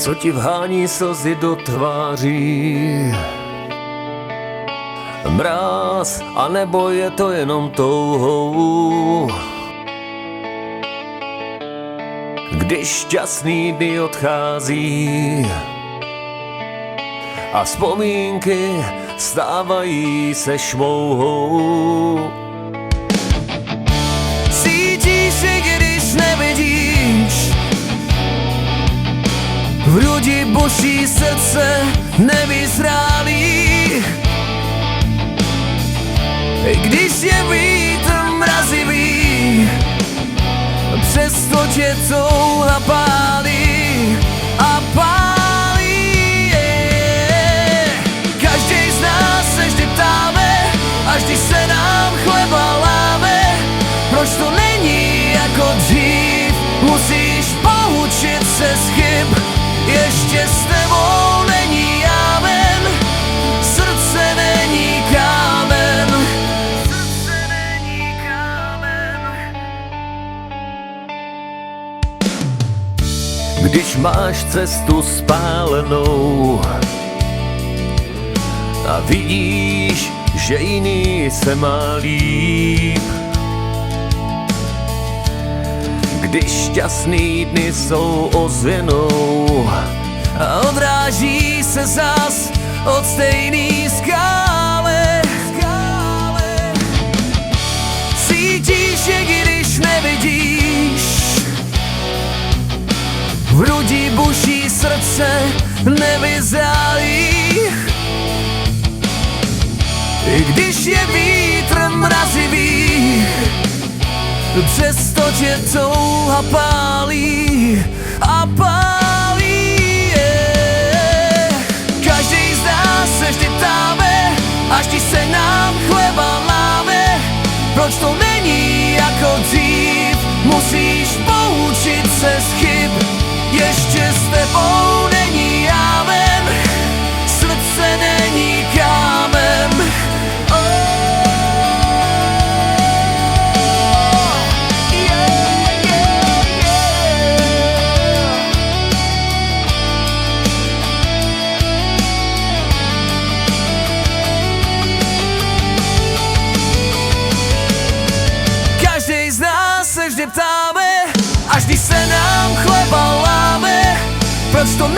co ti vhání slzy do tváří. Mráz, anebo je to jenom touhou, když šťastný dny odchází a vzpomínky stávají se šmouhou. Cítíš se, když nevidíš, v hrudi buší srdce nevyzrálých. I když je vítr mrazivý, přesto tě touha pálí a pálí. Každý z nás se vždy ptáme, až když se nám chleba láme, proč to není jako dřív. Musíš poučit se z chyb, ještě s tebou není amen, srdce není kámen. Srdce není kámen. Když máš cestu spálenou a vidíš, že jiný se má líp, když šťastný dny jsou ozvěnou a odráží se zas od stejný skále. Cítíš je, když nevidíš, v hrudi buší srdce nevyzrálých. I když je vítr mrazivý, přesto tě touha pálí a pálí. Každý z nás se vždy ptáme, až když se nám chleba láme, proč to není jako dřív. Musíš poučit se z chyb, ještě s tebou není amen, srdce není kámen. Se vždy ptáme, až když se nám chleba láme, proč to